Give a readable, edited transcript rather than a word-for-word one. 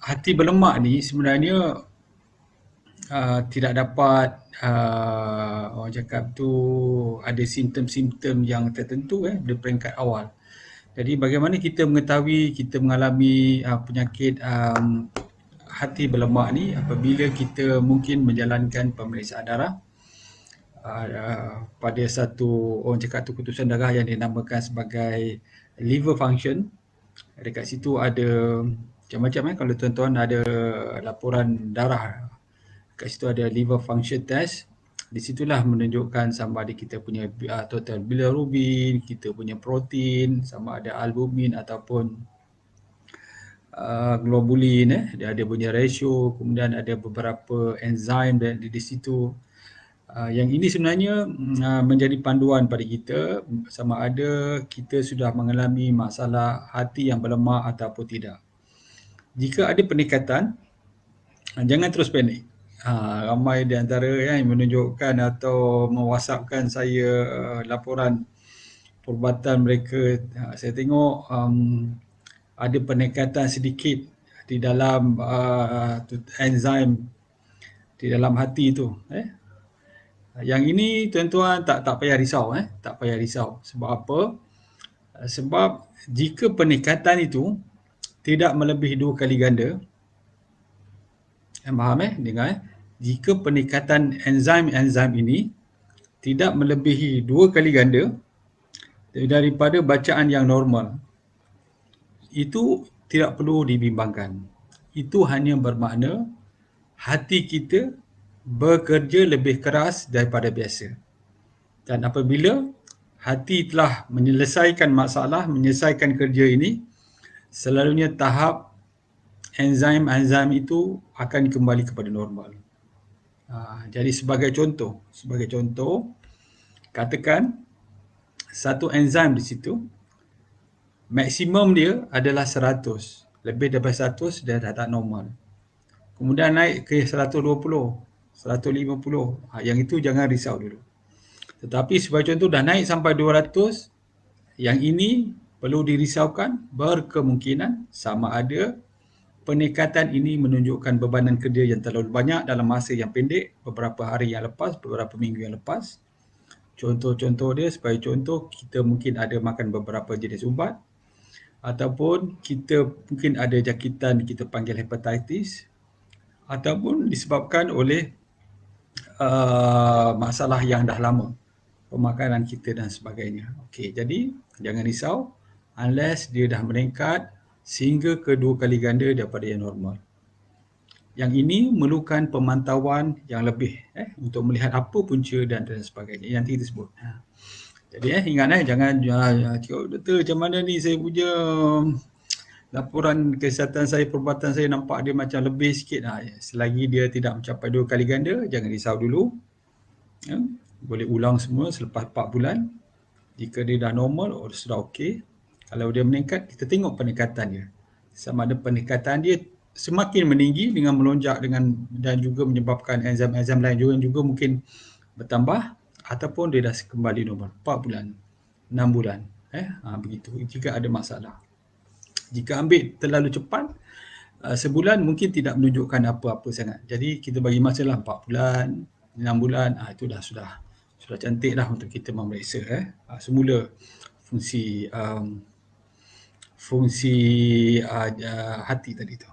Hati berlemak ni sebenarnya tidak dapat orang cakap tu ada simptom-simptom yang tertentu di peringkat awal. Jadi bagaimana kita mengetahui kita mengalami penyakit hati berlemak ni apabila kita mungkin menjalankan pemeriksaan darah pada satu orang cakap tu ketusan darah yang dinamakan sebagai liver function. Dekat situ ada macam-macam kalau tuan-tuan ada laporan darah, kat situ ada liver function test. Di situlah menunjukkan sama ada kita punya total bilirubin, kita punya protein, sama ada albumin ataupun globulin. Dia ada punya ratio, kemudian ada beberapa enzim di situ. Yang ini sebenarnya menjadi panduan pada kita sama ada kita sudah mengalami masalah hati yang berlemak ataupun tidak. Jika ada peningkatan, jangan terus panik. Ramai di antara yang menunjukkan atau me-WhatsAppkan saya laporan perubatan mereka. Saya tengok ada peningkatan sedikit di dalam enzim di dalam hati tu. Yang ini tuan-tuan tak payah risau. Tak payah risau. Sebab apa? Sebab jika peningkatan itu tidak melebihi 2 kali ganda, faham dengar jika peningkatan enzim ini tidak melebihi 2 kali ganda daripada bacaan yang normal, itu tidak perlu dibimbangkan. Itu hanya bermakna hati kita bekerja lebih keras daripada biasa. Dan apabila hati telah menyelesaikan masalah, menyelesaikan kerja ini, selalunya tahap enzim itu akan kembali kepada normal. Jadi sebagai contoh, katakan satu enzim di situ, maksimum dia adalah 100. Lebih daripada 100 dia dah tak normal. Kemudian naik ke 120, 150. Yang itu jangan risau dulu. Tetapi sebagai contoh dah naik sampai 200, yang ini perlu dirisaukan, berkemungkinan sama ada peningkatan ini menunjukkan bebanan kerja yang terlalu banyak dalam masa yang pendek, beberapa hari yang lepas, beberapa minggu yang lepas. Contoh-contoh dia sebagai contoh, kita mungkin ada makan beberapa jenis ubat, ataupun kita mungkin ada jangkitan kita panggil hepatitis, ataupun disebabkan oleh masalah yang dah lama, pemakanan kita dan sebagainya. Okey, jadi jangan risau unless dia dah meningkat sehingga ke 2 kali ganda daripada yang normal. Yang ini memerlukan pemantauan yang lebih untuk melihat apa punca dan sebagainya yang kita sebut. Jadi ingat jangan cakap, doktor macam mana ni saya punya laporan kesihatan saya, perubatan saya nampak dia macam lebih sikit. Selagi dia tidak mencapai 2 kali ganda, jangan risau dulu. Boleh ulang semua selepas 4 bulan. Jika dia dah normal, sudah okey. Kalau dia meningkat, kita tengok peningkatan dia. Sama ada peningkatan dia semakin meninggi dengan melonjak dan juga menyebabkan enzim-enzim lain juga mungkin bertambah, ataupun dia dah kembali normal 4 bulan, 6 bulan. Begitu jika ada masalah. Jika ambil terlalu cepat, sebulan mungkin tidak menunjukkan apa-apa sangat. Jadi kita bagi masa 4 bulan, 6 bulan, itu sudah cantik dah untuk kita memeriksa semula fungsi hati tadi tu.